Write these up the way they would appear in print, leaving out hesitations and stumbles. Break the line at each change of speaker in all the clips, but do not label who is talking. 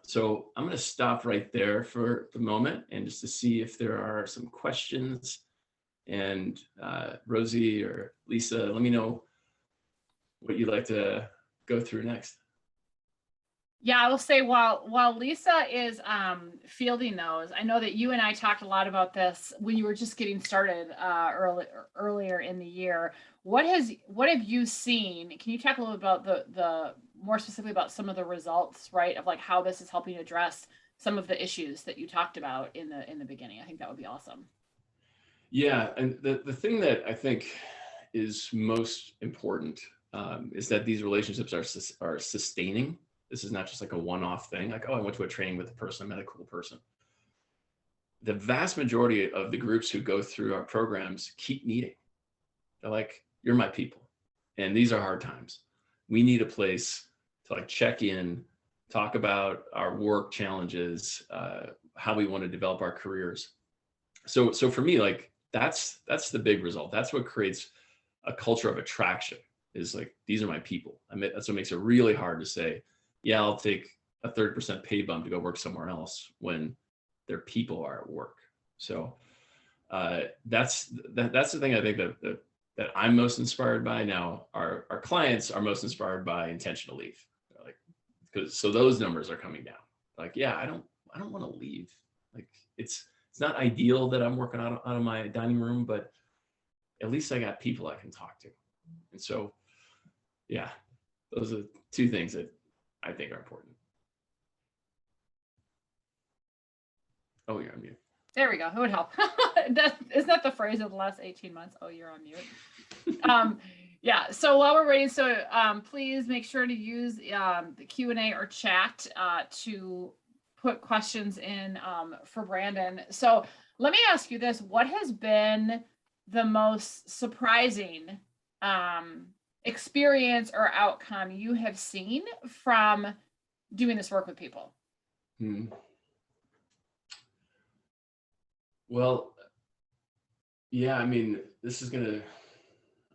So I'm going to stop right there for the moment and just to see if there are some questions. And Rosie or Lisa, let me know what you'd like to go through next.
Yeah, I will say while Lisa is fielding those, I know that you and I talked a lot about this when you were just getting started earlier in the year. What have you seen? Can you talk a little about the more specifically about some of the results, right, of like how this is helping address some of the issues that you talked about in the beginning? I think that would be awesome.
Yeah, and the thing that I think is most important is that these relationships are sustaining. This is not just like a one-off thing. Like, oh, I went to a training with a person, I met a cool person. The vast majority of the groups who go through our programs keep meeting. They're like, you're my people, and these are hard times. We need a place to like check in, talk about our work challenges, how we want to develop our careers. So for me, like that's the big result. That's what creates a culture of attraction. Is like, these are my people. I mean, that's what makes it really hard to say, yeah, I'll take a 30% pay bump to go work somewhere else when their people are at work. So that's the thing I think that I'm most inspired by. Now our clients are most inspired by intentional leave. Like, because so those numbers are coming down. Like, yeah, I don't want to leave. Like, it's not ideal that I'm working out of my dining room, but at least I got people I can talk to. And so, yeah, those are two things that I think are important. Oh, you're on mute.
There we go. It would help. Isn't that the phrase of the last 18 months? Oh, you're on mute. Yeah. So while we're waiting, so please make sure to use the Q&A or chat to put questions in for Brandon. So let me ask you this. What has been the most surprising experience or outcome you have seen from doing this work with people?
Well, yeah, I mean, I'm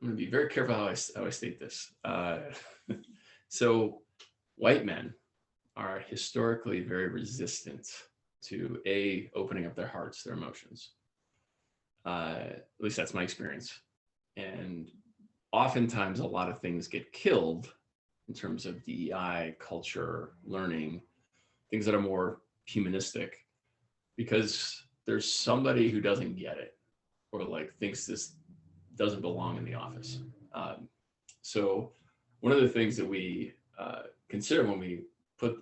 gonna be very careful how I state this. So white men are historically very resistant to opening up their hearts, their emotions. At least that's my experience. And oftentimes a lot of things get killed in terms of DEI, culture, learning, things that are more humanistic, because there's somebody who doesn't get it or like thinks this doesn't belong in the office. So one of the things that we consider when we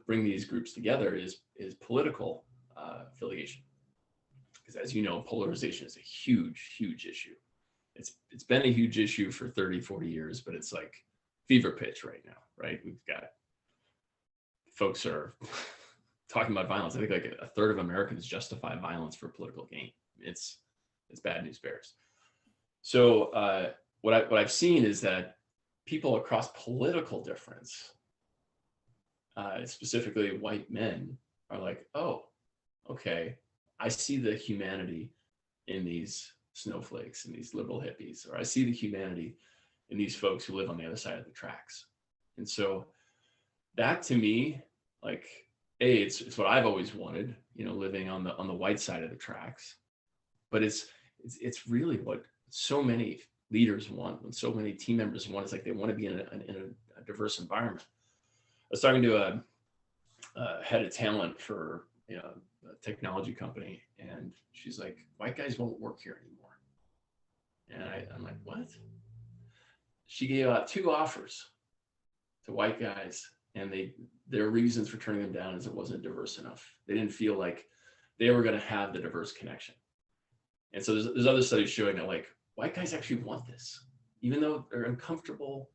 bring these groups together is political affiliation. Because as you know, polarization is a huge issue. It's been a huge issue for 30, 40 years, but it's like fever pitch right now, right? We've got folks are talking about violence. I think like a third of Americans justify violence for political gain. It's bad news bears. So what I've seen is that people across political difference, specifically white men, are like, oh, okay, I see the humanity in these snowflakes and these liberal hippies, or I see the humanity in these folks who live on the other side of the tracks. And so that to me, like, it's what I've always wanted, living on the white side of the tracks. But it's really what so many leaders want, and so many team members want. Is like they want to be in a diverse environment. I was talking to a head of talent for a technology company, and she's like, white guys won't work here anymore. And I'm like, what? She gave out 2 offers to white guys, and their reasons for turning them down is it wasn't diverse enough. They didn't feel like they were going to have the diverse connection. And so there's other studies showing that like white guys actually want this, even though they're uncomfortable.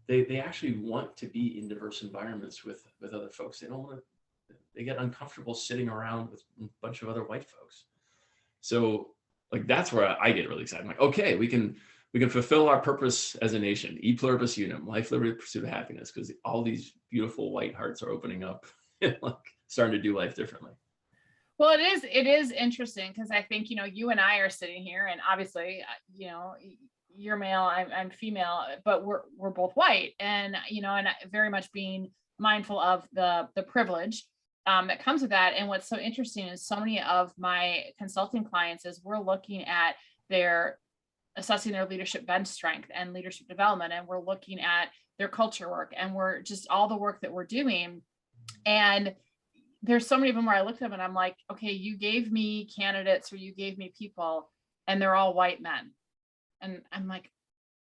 They actually want to be in diverse environments with other folks. They don't want to. They get uncomfortable sitting around with a bunch of other white folks. So like that's where I get really excited. I'm like, okay, we can fulfill our purpose as a nation, e pluribus unum, life, liberty, pursuit of happiness, because all these beautiful white hearts are opening up and like starting to do life differently.
Well, it is interesting because I think, you and I are sitting here, and obviously, you're male, I'm female, but we're both white, and, and very much being mindful of the privilege that comes with that. And what's so interesting is so many of my consulting clients is we're looking at their assessing their leadership bench strength and leadership development, and we're looking at their culture work, and we're just all the work that we're doing. And there's so many of them where I looked at them and I'm like, okay, you gave me candidates or you gave me people and they're all white men. And I'm like,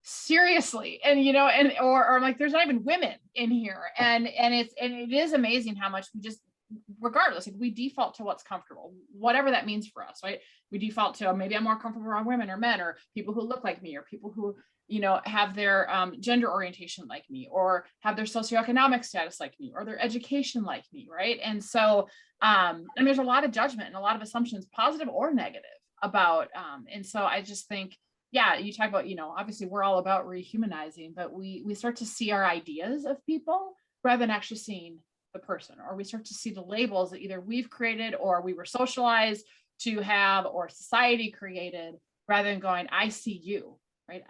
seriously. And, you know, and, or I'm like, there's not even women in here. And it is amazing how much we just, regardless, like we default to what's comfortable, whatever that means for us, right? We default to, maybe I'm more comfortable around women or men or people who look like me or people who, you know, have their gender orientation like me, or have their socioeconomic status like me, or their education like me, right? And so, and there's a lot of judgment and a lot of assumptions, positive or negative, about, and so I just think, yeah, you talk about, you know, obviously we're all about rehumanizing, but we start to see our ideas of people rather than actually seeing the person, or we start to see the labels that either we've created or we were socialized to have or society created, rather than going, I see you. Right.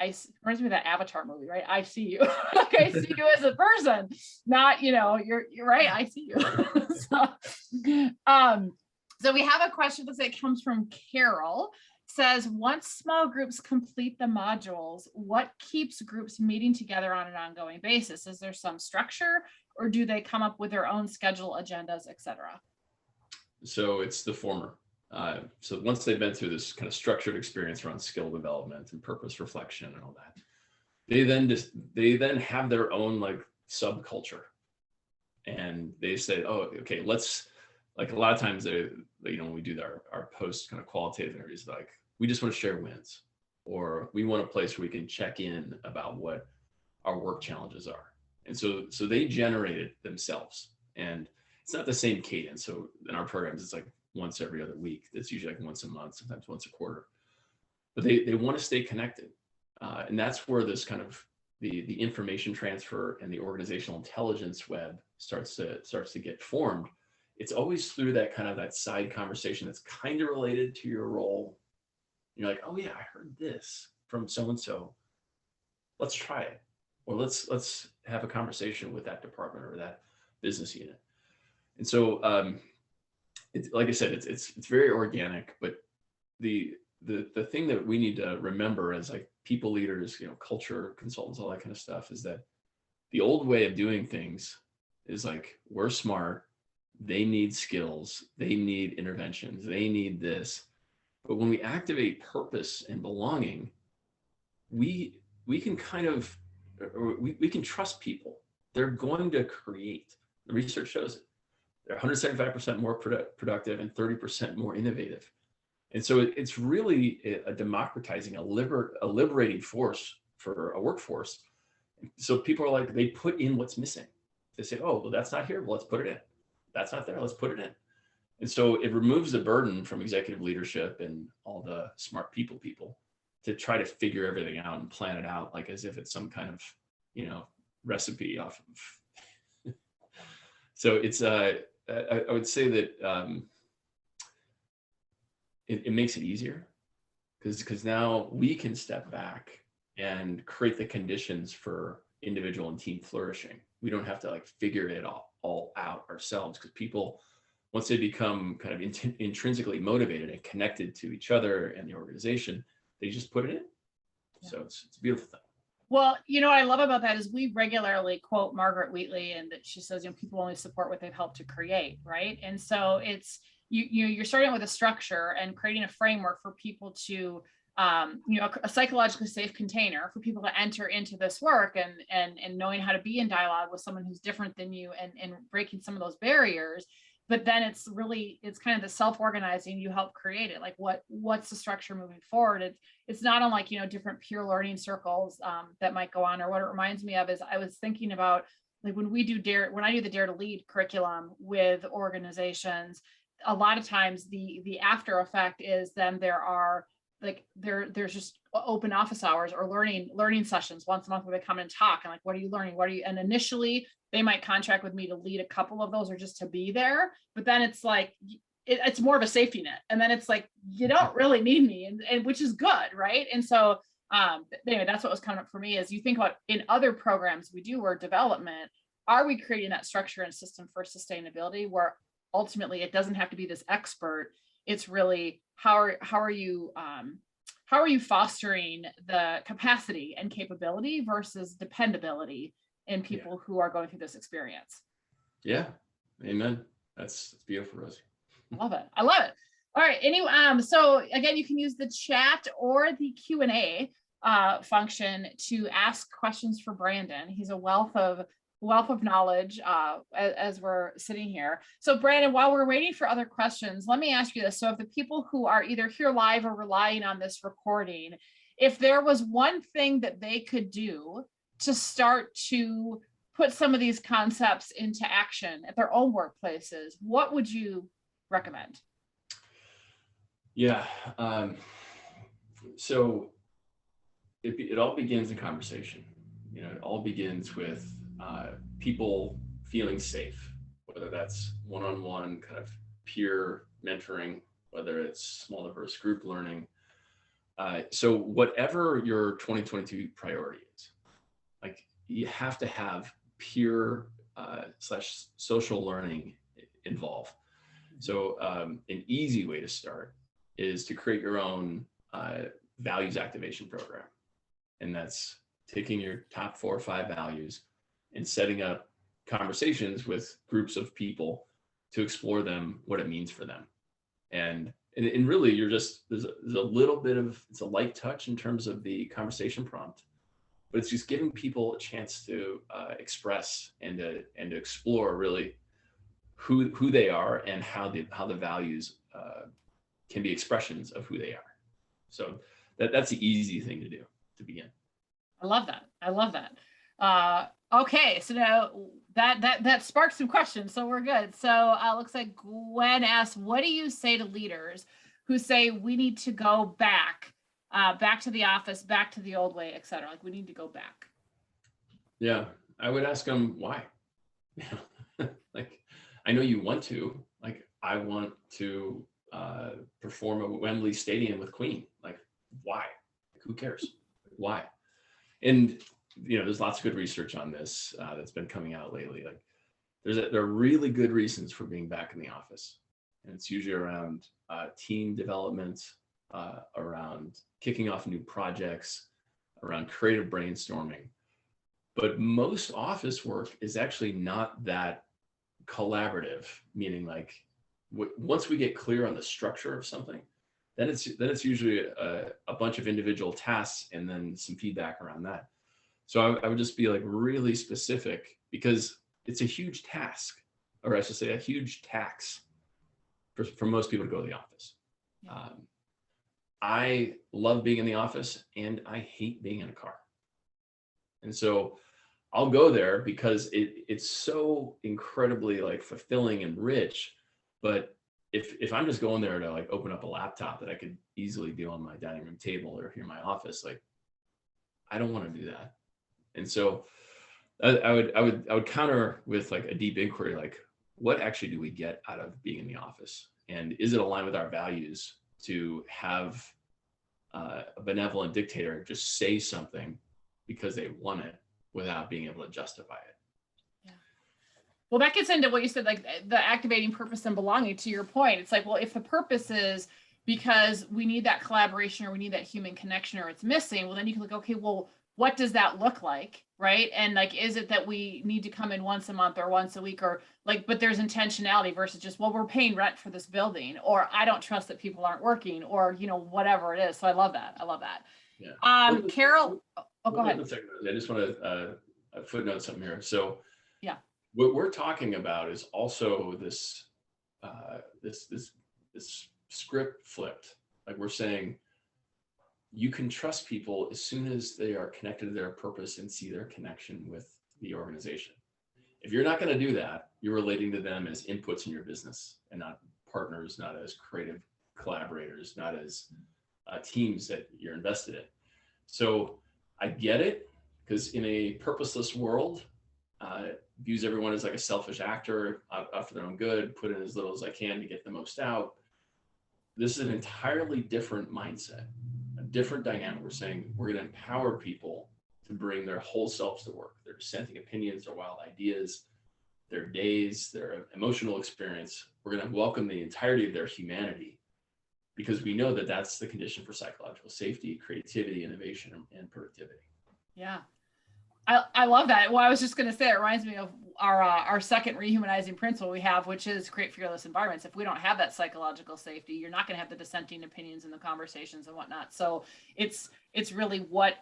Reminds me of that Avatar movie, right? I see you. Like I see you as a person, not, you know, you're right. I see you. So we have a question that comes from Carol. Says, once small groups complete the modules, what keeps groups meeting together on an ongoing basis? Is there some structure, or do they come up with their own schedule, agendas, etc.?
So it's the former. So once they've been through this kind of structured experience around skill development and purpose reflection and all that, they then have their own like subculture, and they say, oh, okay, let's, like a lot of times they, you know, when we do our post kind of qualitative interviews, like we just want to share wins, or we want a place where we can check in about what our work challenges are. And so they generate it themselves, and it's not the same cadence. So in our programs, it's like once every other week. It's usually like once a month, sometimes once a quarter. But they want to stay connected, and that's where this kind of the information transfer and the organizational intelligence web starts to get formed. It's always through that kind of that side conversation that's kind of related to your role. You're like, oh yeah, I heard this from so and so. Let's try it, or let's have a conversation with that department or that business unit. And so, it's like I said, it's very organic. But the thing that we need to remember as like people leaders, you know, culture consultants, all that kind of stuff, is that the old way of doing things is like, we're smart, they need skills, they need interventions, they need this. But when we activate purpose and belonging, we can kind of, we can trust people. They're going to create. The research shows it. They're 175% more productive and 30% more innovative. And so it's really a democratizing, a liberating force for a workforce. So people are like, they put in what's missing. They say, oh, well, that's not here. Well, let's put it in. That's not there. Let's put it in. And so it removes the burden from executive leadership and all the smart people to try to figure everything out and plan it out, like as if it's some kind of, you know, recipe off of. So it's, I would say that it makes it easier because now we can step back and create the conditions for individual and team flourishing. We don't have to like figure it all out ourselves, because people, once they become kind of intrinsically motivated and connected to each other and the organization, they just put it in. Yeah. So it's a beautiful thing.
Well, you know, what I love about that is we regularly quote Margaret Wheatley, and that she says, you know, people only support what they've helped to create, right? And so it's, you're starting with a structure and creating a framework for people to, you know, a psychologically safe container for people to enter into this work, and knowing how to be in dialogue with someone who's different than you, and breaking some of those barriers. But then it's kind of the self-organizing, you help create it. Like what's the structure moving forward? It's not unlike, you know, different peer learning circles that might go on. Or what it reminds me of is I was thinking about, like, when I do the Dare to Lead curriculum with organizations, a lot of times the after effect is then there's just open office hours or learning sessions once a month where they come and talk, and like, what are you learning? And initially they might contract with me to lead a couple of those or just to be there. But then it's like, it's more of a safety net. And then it's like, you don't really need me, and which is good. Right. And so anyway, that's what was coming up for me is you think about in other programs we do or development, are we creating that structure and system for sustainability where ultimately it doesn't have to be this expert. It's really how are you fostering the capacity and capability versus dependability in
Yeah.
people who are going through this experience.
Yeah. Amen. That's beautiful, Rosie.
I love it. I love it. All right. Anyway, so again, you can use the chat or the Q&A function to ask questions for Brandon. He's a wealth of knowledge as we're sitting here. So Brandon, while we're waiting for other questions, let me ask you this. So if the people who are either here live or relying on this recording, if there was one thing that they could do to start to put some of these concepts into action at their own workplaces, what would you recommend?
Yeah. So it all begins in conversation. It all begins with people feeling safe, whether that's one-on-one kind of peer mentoring, whether it's small diverse group learning. So whatever your 2022 priority is, like you have to have peer slash social learning involved. So an easy way to start is to create your own values activation program. And that's taking your top 4 or 5 values and setting up conversations with groups of people to explore them, what it means for them. And really you're just, there's a little bit of, it's a light touch in terms of the conversation prompt, but it's just giving people a chance to express and to explore really who they are and how the values can be expressions of who they are. So that's the easy thing to do to begin.
I love that. I love that. Okay, so now that sparks some questions, so we're good. So looks like Gwen asks, what do you say to leaders who say we need to go back to the office, back to the old way, et cetera? Like we need to go back.
Yeah, I would ask them why. Like, I know you want to, like, I want to perform at Wembley Stadium with Queen. Like, why? Like, who cares? Why? And there's lots of good research on this that's been coming out lately. Like, there are really good reasons for being back in the office, and it's usually around team development, around kicking off new projects, around creative brainstorming. But most office work is actually not that collaborative, meaning like once we get clear on the structure of something, then it's usually a bunch of individual tasks and then some feedback around that. So I would just be like really specific, because it's a huge task, or I should say a huge tax for most people to go to the office.
Yeah.
I love being in the office and I hate being in a car. And so I'll go there because it's so incredibly like fulfilling and rich. But if I'm just going there to like open up a laptop that I could easily do on my dining room table or here in my office, like I don't want to do that. And so I would counter with like a deep inquiry, like what actually do we get out of being in the office? And is it aligned with our values to have a benevolent dictator just say something because they want it without being able to justify it?
Yeah. Well, that gets into what you said, like the activating purpose and belonging. To your point, it's like, well, if the purpose is because we need that collaboration or we need that human connection or it's missing, well, then you can look, okay, well, what does that look like? Right. And like, is it that we need to come in once a month or once a week, or like, but there's intentionality versus just, well, we're paying rent for this building, or I don't trust that people aren't working, or, whatever it is. So I love that. I love that.
Yeah.
Carol, go ahead.
I just want to footnote something here. So
yeah,
what we're talking about is also this script flipped. Like we're saying, you can trust people as soon as they are connected to their purpose and see their connection with the organization. If you're not going to do that, you're relating to them as inputs in your business and not partners, not as creative collaborators, not as teams that you're invested in. So I get it, because in a purposeless world, views everyone as like a selfish actor out for their own good, put in as little as I can to get the most out. This is an entirely different mindset, a different dynamic. We're saying we're going to empower people to bring their whole selves to work, their dissenting opinions, their wild ideas, their days, their emotional experience. We're going to welcome the entirety of their humanity, because we know that that's the condition for psychological safety, creativity, innovation, and productivity.
Yeah. I love that. Well, I was just going to say, it reminds me of our second rehumanizing principle we have, which is create fearless environments. If we don't have that psychological safety, you're not going to have the dissenting opinions in the conversations and whatnot. So it's really what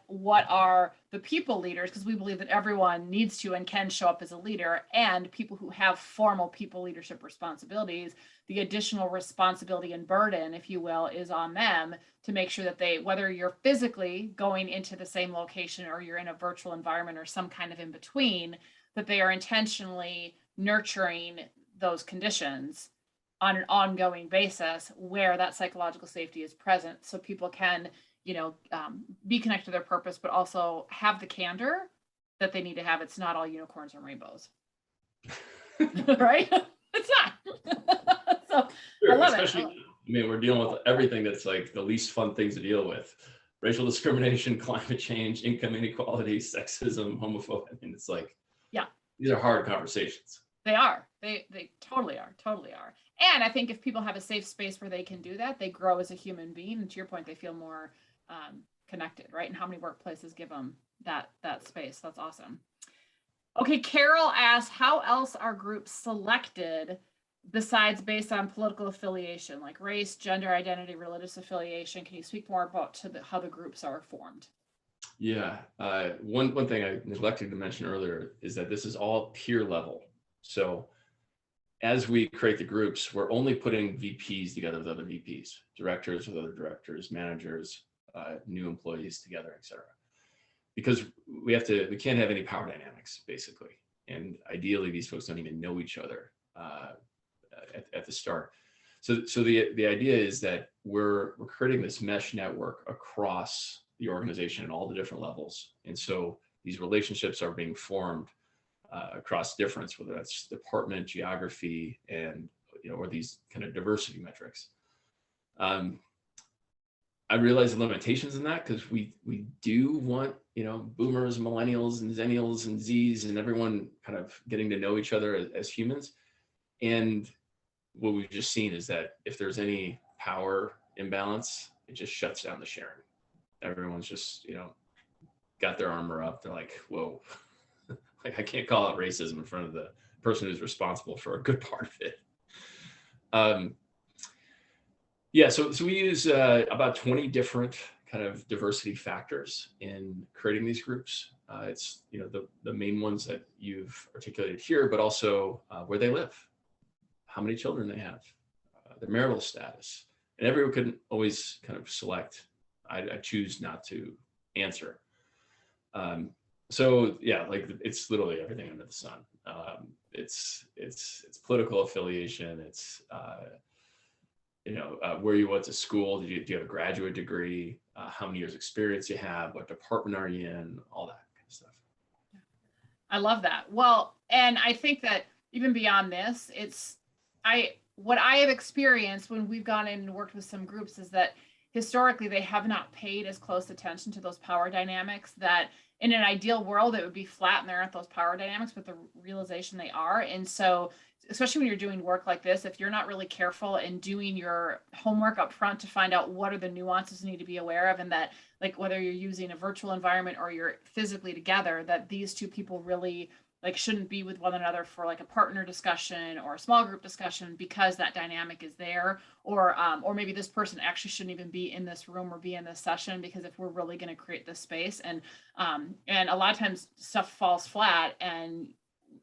are the people leaders, because we believe that everyone needs to and can show up as a leader, and people who have formal people leadership responsibilities, the additional responsibility and burden, if you will, is on them to make sure that they, whether you're physically going into the same location or you're in a virtual environment or some kind of in between, that they are intentionally nurturing those conditions on an ongoing basis where that psychological safety is present, so people can, be connected to their purpose, but also have the candor that they need to have. It's not all unicorns and rainbows. Right? It's not. So
sure,
I love
especially,
it.
I mean, we're dealing with everything that's like the least fun things to deal with: racial discrimination, climate change, income inequality, sexism, homophobia. I mean, it's like,
yeah,
these are hard conversations.
They are. They totally are. Totally are. And I think if people have a safe space where they can do that, they grow as a human being. And to your point, they feel more connected, right? And how many workplaces give them that space? That's awesome. Okay, Carol asks, how else are groups selected besides based on political affiliation, like race, gender identity, religious affiliation? Can you speak more about how the groups are formed?
Yeah, one thing I neglected to mention earlier is that this is all peer level. So as we create the groups, we're only putting VPs together with other VPs, directors with other directors, managers, new employees together, et cetera. Because we can't have any power dynamics, basically. And ideally, these folks don't even know each other at the start. So the idea is that we're creating this mesh network across the organization at all the different levels. And so these relationships are being formed across difference, whether that's department, geography, and or these kind of diversity metrics. I realize the limitations in that, because we do want boomers, millennials, and zennials, and Zs, and everyone kind of getting to know each other as humans. And what we've just seen is that if there's any power imbalance, it just shuts down the sharing. Everyone's just got their armor up. They're like, whoa. Like, I can't call out racism in front of the person who's responsible for a good part of it. So we use about 20 different kind of diversity factors in creating these groups. It's the main ones that you've articulated here, but also where they live, how many children they have, their marital status, and everyone can always kind of select. I choose not to answer. So yeah, like, it's literally everything under the sun. It's political affiliation. It's where you went to school. Do you have a graduate degree? How many years experience you have? What department are you in? All that kind of stuff.
I love that. Well, and I think that even beyond this, what I have experienced when we've gone in and worked with some groups is that historically they have not paid as close attention to those power dynamics. That in an ideal world, it would be flat and there aren't those power dynamics, but the realization they are. And so, especially when you're doing work like this, if you're not really careful and doing your homework up front to find out what are the nuances you need to be aware of, and that, like, whether you're using a virtual environment or you're physically together, that these two people really shouldn't be with one another for like a partner discussion or a small group discussion, because that dynamic is there, or maybe this person actually shouldn't even be in this room or be in this session, because if we're really going to create this space, and a lot of times stuff falls flat, and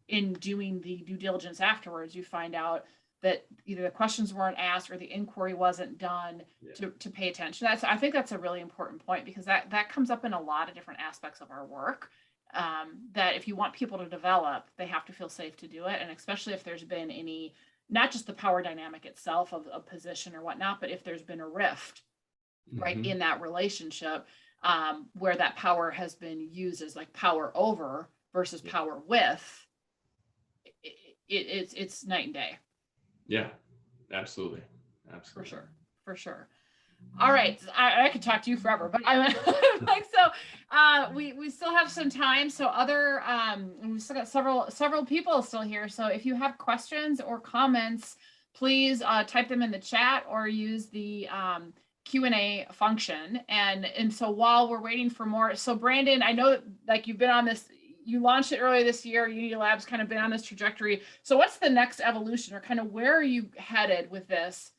in doing the due diligence afterwards, you find out that either the questions weren't asked or the inquiry wasn't done to pay attention. I think that's a really important point, because that comes up in a lot of different aspects of our work. That if you want people to develop, they have to feel safe to do it. And especially if there's been any, not just the power dynamic itself of a position or whatnot, but if there's been a rift, right, in that relationship, where that power has been used as like power over versus power with, it's night and day.
Yeah, absolutely.
For sure. All right, I could talk to you forever, but I like so. We still have some time. So we still got several people still here. So if you have questions or comments, please type them in the chat or use the Q&A function. And so while we're waiting for more, so Brandon, I know like you've been on this. You launched it earlier this year. Unity Labs kind of been on this trajectory. So what's the next evolution, or kind of where are you headed with this?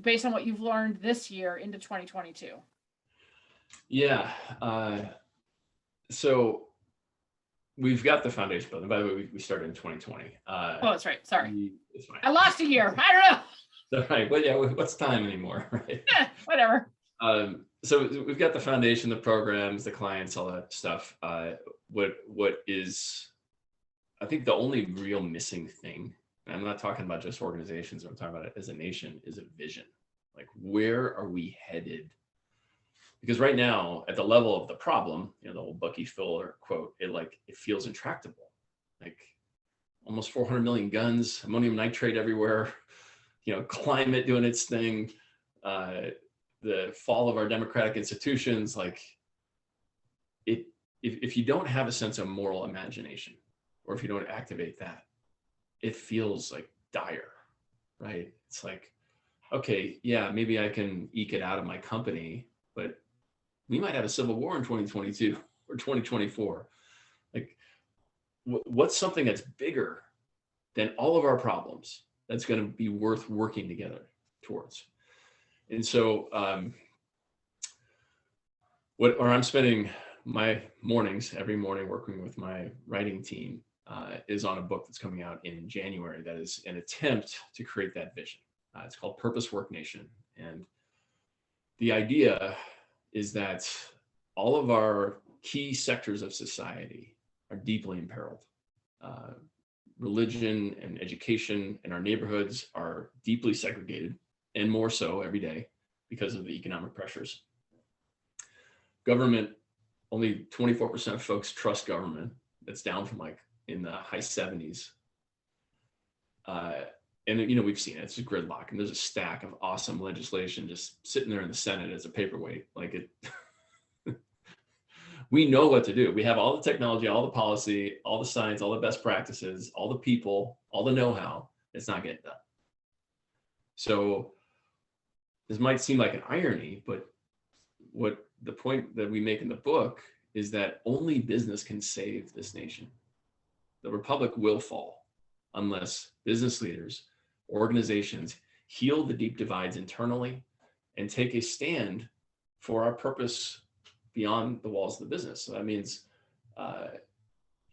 Based on what you've learned this year into 2022?
Yeah. So we've got the foundation built. And by the way, we started in 2020.
Oh, that's right. Sorry.
It's fine.
I lost a year. I don't know.
All right. Well, yeah, what's time anymore, right?
Whatever.
So we've got the foundation, the programs, the clients, all that stuff. What is, I think the only real missing thing, and I'm not talking about just organizations, I'm talking about it as a nation, is a vision. Like, where are we headed? Because right now, at the level of the problem, the old Bucky Fuller quote, it feels intractable. Like almost 400 million guns, ammonium nitrate everywhere, climate doing its thing, the fall of our democratic institutions. Like if you don't have a sense of moral imagination, or if you don't activate that, it feels like dire, right? It's like, okay, yeah, maybe I can eke it out of my company, but we might have a civil war in 2022 or 2024. Like, what's something that's bigger than all of our problems that's going to be worth working together towards? And so, I'm spending my mornings every morning working with my writing team is on a book that's coming out in January that is an attempt to create that vision. It's called Purpose Work Nation. And the idea is that all of our key sectors of society are deeply imperiled. Religion and education in our neighborhoods are deeply segregated, and more so every day because of the economic pressures. Government, only 24% of folks trust government. That's down from like in the high 70s. And we've seen it. It's a gridlock, and there's a stack of awesome legislation just sitting there in the Senate as a paperweight. Like it, we know what to do. We have all the technology, all the policy, all the science, all the best practices, all the people, all the know-how. It's not getting done. So this might seem like an irony, but what the point that we make in the book is that only business can save this nation. The republic will fall unless business leaders, organizations heal the deep divides internally and take a stand for our purpose beyond the walls of the business. So that means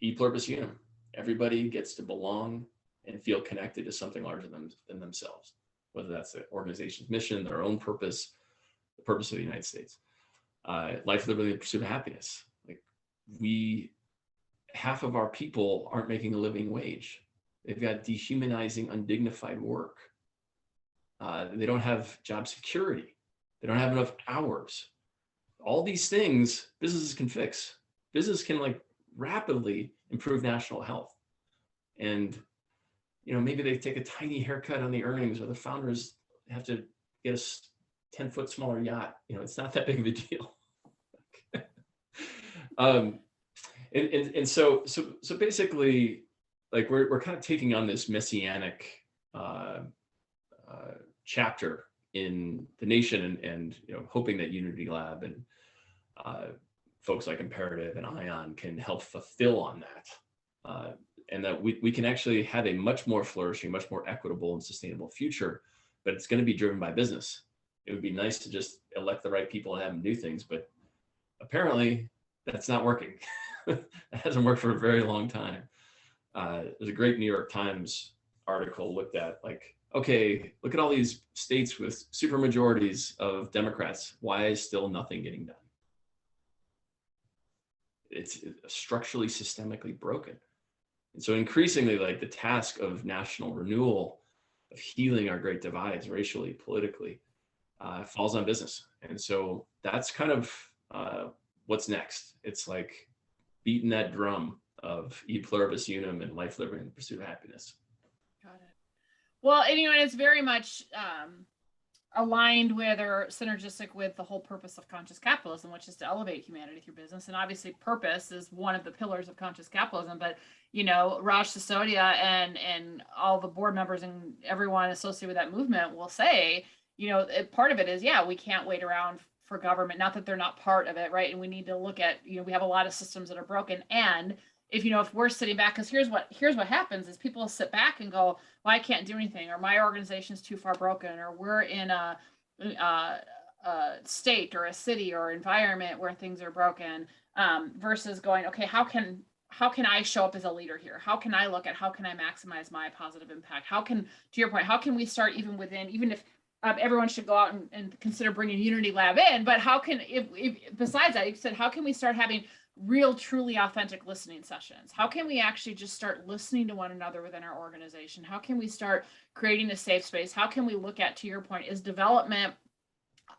e pluribus unum. Everybody gets to belong and feel connected to something larger than themselves, whether that's the organization's mission, their own purpose, the purpose of the United States. Life, liberty, and pursuit of happiness. Like, half of our people aren't making a living wage. They've got dehumanizing, undignified work. They don't have job security. They don't have enough hours. All these things businesses can fix. Business can rapidly improve national health. And, maybe they take a tiny haircut on the earnings, or the founders have to get a 10-foot smaller yacht. It's not that big of a deal. And so basically, like we're kind of taking on this messianic chapter in the nation, and hoping that Unity Lab and folks like Imperative and Ion can help fulfill on that, and that we can actually have a much more flourishing, much more equitable and sustainable future. But it's going to be driven by business. It would be nice to just elect the right people and have them do things, but apparently that's not working. It hasn't worked for a very long time. There's a great New York Times article looked at, okay, look at all these states with super majorities of Democrats. Why is still nothing getting done? It's structurally, systemically broken. And so increasingly, the task of national renewal, of healing our great divides racially, politically, falls on business. And so that's kind of what's next. It's like beating that drum of e pluribus unum and life, liberty, and the pursuit of happiness.
Got it. Well, anyone, it's very much aligned with or synergistic with the whole purpose of conscious capitalism, which is to elevate humanity through business. And obviously purpose is one of the pillars of conscious capitalism. But, Raj Sisodia and all the board members and everyone associated with that movement will say, part of it is, we can't wait around for government, not that they're not part of it, right? And we need to look at, we have a lot of systems that are broken. And if we're sitting back, because here's what happens is people sit back and go, well, I can't do anything, or my organization's too far broken, or we're in a state or a city or environment where things are broken, versus going, okay, how can I show up as a leader here? How can I look at how can I maximize my positive impact? How can, to your point, how can we start even if everyone should go out and consider bringing Unity Lab in, but how can, if besides that, you said, how can we start having real, truly authentic listening sessions? How can we actually just start listening to one another within our organization? How can we start creating a safe space? How can we look at, to your point, is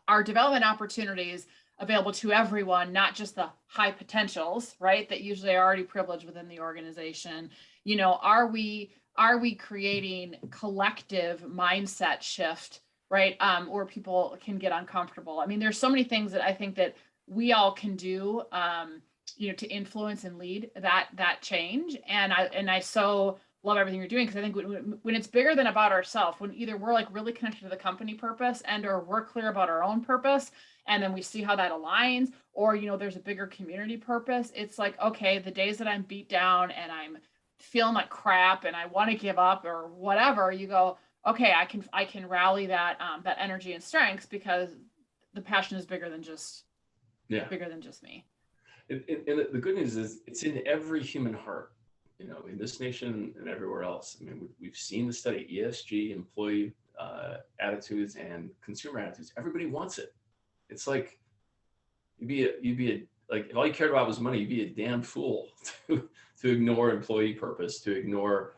our development opportunities available to everyone, not just the high potentials, right? That usually are already privileged within the organization. Are we creating collective mindset shift, right? Or people can get uncomfortable. I mean, there's so many things that I think that we all can do, to influence and lead that change. And I so love everything you're doing, because I think when it's bigger than about ourselves, when either we're like really connected to the company purpose and or we're clear about our own purpose, and then we see how that aligns, or there's a bigger community purpose, it's like, okay, the days that I'm beat down and I'm feeling like crap and I want to give up or whatever, you go, okay, I can rally that energy and strength, because the passion is bigger than just me.
And the good news is it's in every human heart, in this nation and everywhere else. I mean, we've seen the study, ESG, employee attitudes and consumer attitudes. Everybody wants it. It's like you'd be like, if all you cared about was money, you'd be a damn fool to ignore employee purpose, to ignore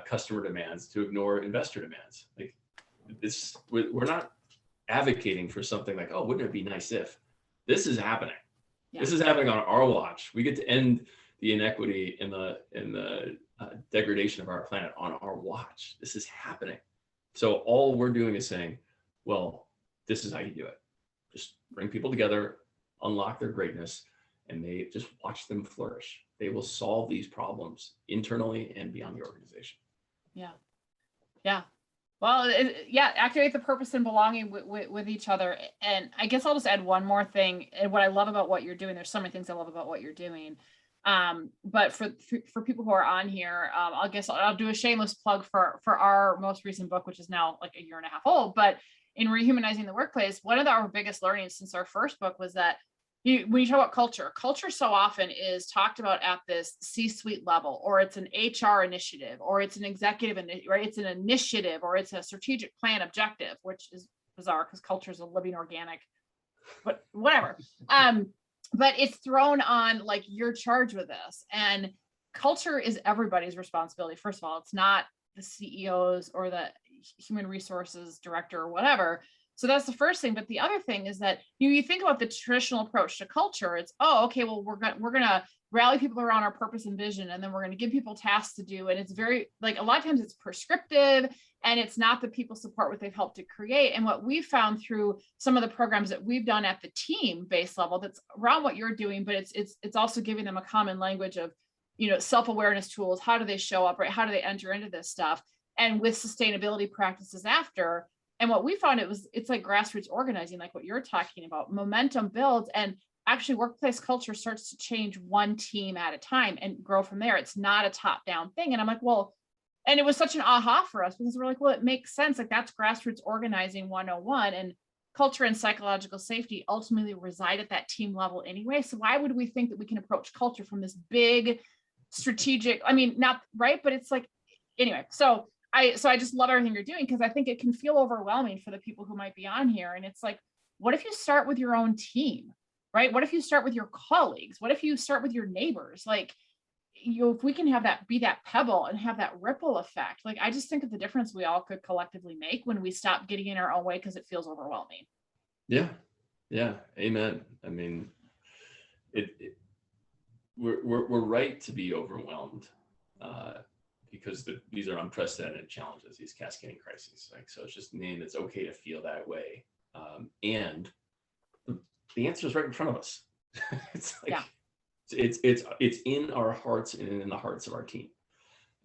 customer demands, to ignore investor demands. Like this, we're not advocating for something like, oh, wouldn't it be nice if. This is happening. Yeah. This is happening on our watch. We get to end the inequity and the degradation of our planet on our watch. This is happening. So all we're doing is saying, well, this is how you do it. Just bring people together, unlock their greatness, and they just watch them flourish. They will solve these problems internally and beyond the organization.
Yeah. Yeah. Well, activate the purpose and belonging with each other. And I guess I'll just add one more thing. And what I love about what you're doing, there's so many things I love about what you're doing. But for people who are on here, I'll do a shameless plug for our most recent book, which is now like a year and a half old. But in Rehumanizing the Workplace, one of our biggest learnings since our first book was that when you talk about culture so often is talked about at this C-suite level, or it's an HR initiative, or it's an executive, right? It's an initiative, or it's a strategic plan objective, which is bizarre because culture is a living organic, but whatever. But it's thrown on like, you're charged with this, and culture is everybody's responsibility. First of all, it's not the CEO's or the human resources director or whatever. So that's the first thing. But the other thing is that you think about the traditional approach to culture. It's, oh, okay, well, we're gonna rally people around our purpose and vision, and then we're gonna give people tasks to do. And it's very, like, a lot of times it's prescriptive, and it's not that people support what they've helped to create. And what we found through some of the programs that we've done at the team-based level, that's around what you're doing, but it's also giving them a common language of, self-awareness tools. How do they show up, right? How do they enter into this stuff? And with sustainability practices after. And what we found, it's like grassroots organizing, like what you're talking about. Momentum builds, and actually workplace culture starts to change one team at a time and grow from there. It's not a top-down thing. And I'm like, well, and it was such an aha for us, because we're like, well, it makes sense. Like, that's grassroots organizing 101, and culture and psychological safety ultimately reside at that team level anyway. So why would we think that we can approach culture from this big strategic, not right, but it's like, anyway, so I just love everything you're doing, because I think it can feel overwhelming for the people who might be on here. And it's like, what if you start with your own team, right? What if you start with your colleagues? What if you start with your neighbors? Like, if we can have that be that pebble and have that ripple effect, like, I just think of the difference we all could collectively make when we stop getting in our own way because it feels overwhelming.
Yeah. Amen. I mean, we're right to be overwhelmed. because these are unprecedented challenges, these cascading crises. Like, so it's just named, it's okay to feel that way. And the answer is right in front of us. It's like,
Yeah.
it's in our hearts and in the hearts of our team.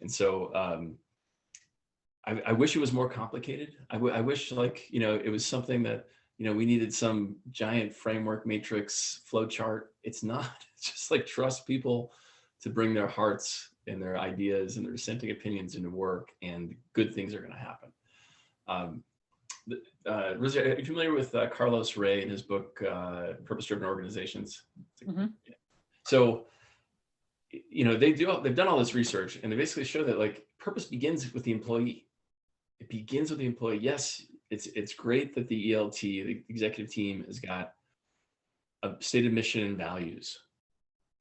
And so I wish it was more complicated. I wish, like, it was something that, we needed some giant framework matrix flow chart. It's not. It's just like, trust people to bring their hearts and their ideas and their dissenting opinions into work, and good things are going to happen. Rosie, are you familiar with Carlos Ray and his book, Purpose-Driven Organizations?
Mm-hmm.
So, they've done all this research, and they basically show that, like, purpose begins with the employee. It begins with the employee. Yes, it's great that the ELT, the executive team, has got a stated mission and values,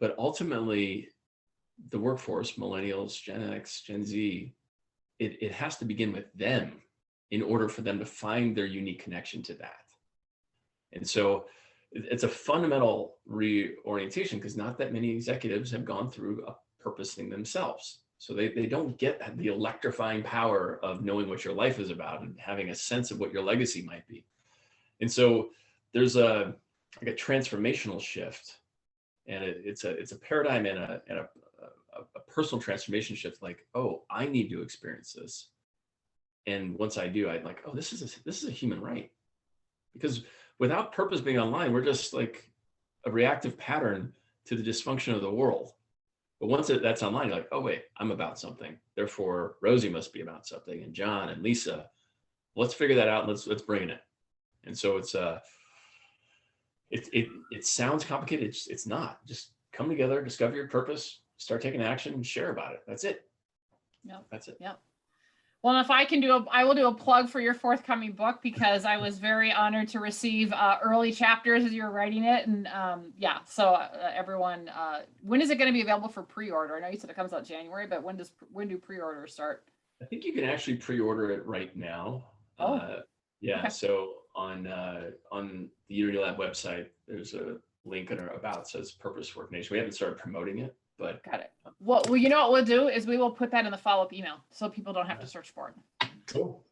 but ultimately, the workforce, millennials, Gen X, Gen Z, it has to begin with them in order for them to find their unique connection to that. And so it's a fundamental reorientation, because not that many executives have gone through a purpose thing themselves. So they don't get the electrifying power of knowing what your life is about and having a sense of what your legacy might be. And so there's a transformational shift, and it's a paradigm and a personal transformation shift. Like, oh, I need to experience this. And once I do, I'm like, oh, this is a human right. Because without purpose being online, we're just like a reactive pattern to the dysfunction of the world. But once that's online, you're like, oh, wait, I'm about something. Therefore, Rosie must be about something, and John and Lisa. Let's figure that out, and let's bring it in. And so it sounds complicated. It's not. Just come together, discover your purpose, start taking action, and share about it. That's it.
Yep.
That's it.
Yep. Well, if I can I will do a plug for your forthcoming book, because I was very honored to receive early chapters as you were writing it. And so everyone, when is it going to be available for pre-order? I know you said it comes out January, but when do pre-orders start?
I think you can actually pre-order it right now.
Oh,
yeah.
okay.
So on the Unity Lab website, there's a link in our about, says Purpose Work Nation. We haven't started promoting it, but
got it. Well, you know what we'll do is we will put that in the follow-up email, so people don't have to search for it.
Cool.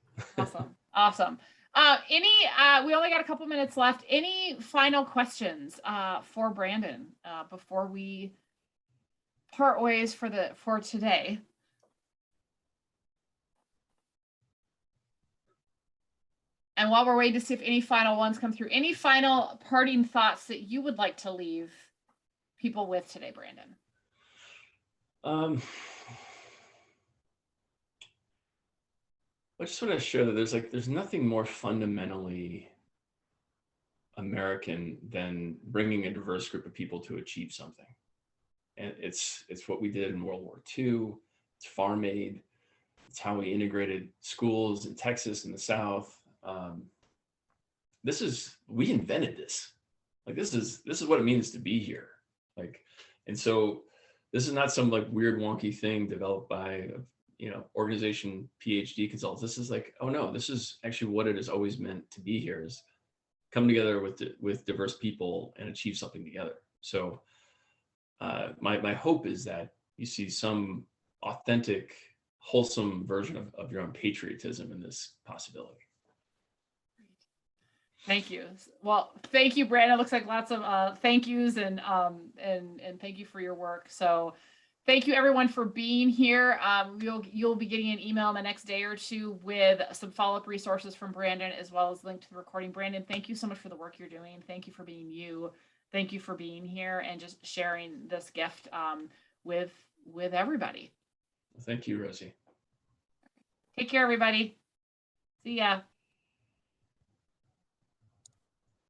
Awesome. We only got a couple minutes left. Any final questions for Brandon before we part ways for today? And while we're waiting to see if any final ones come through, any final parting thoughts that you would like to leave people with today, Brandon?
I just want to share that there's nothing more fundamentally American than bringing a diverse group of people to achieve something. And it's what we did in World War II. It's farm aid. It's how we integrated schools in Texas and the South. We invented this. Like, this is what it means to be here. Like, and so this is not some like weird wonky thing developed by organization PhD consultants. This is like, oh no, this is actually what it has always meant to be here, is come together with diverse people and achieve something together. So my hope is that you see some authentic, wholesome version of your own patriotism in this possibility.
Thank you. Well, thank you, Brandon. It looks like lots of thank yous and thank you for your work. So thank you everyone for being here. You'll be getting an email in the next day or two with some follow-up resources from Brandon, as well as link to the recording. Brandon, thank you so much for the work you're doing. Thank you for being you. Thank you for being here and just sharing this gift with everybody.
Thank you, Rosie.
Take care, everybody. See ya.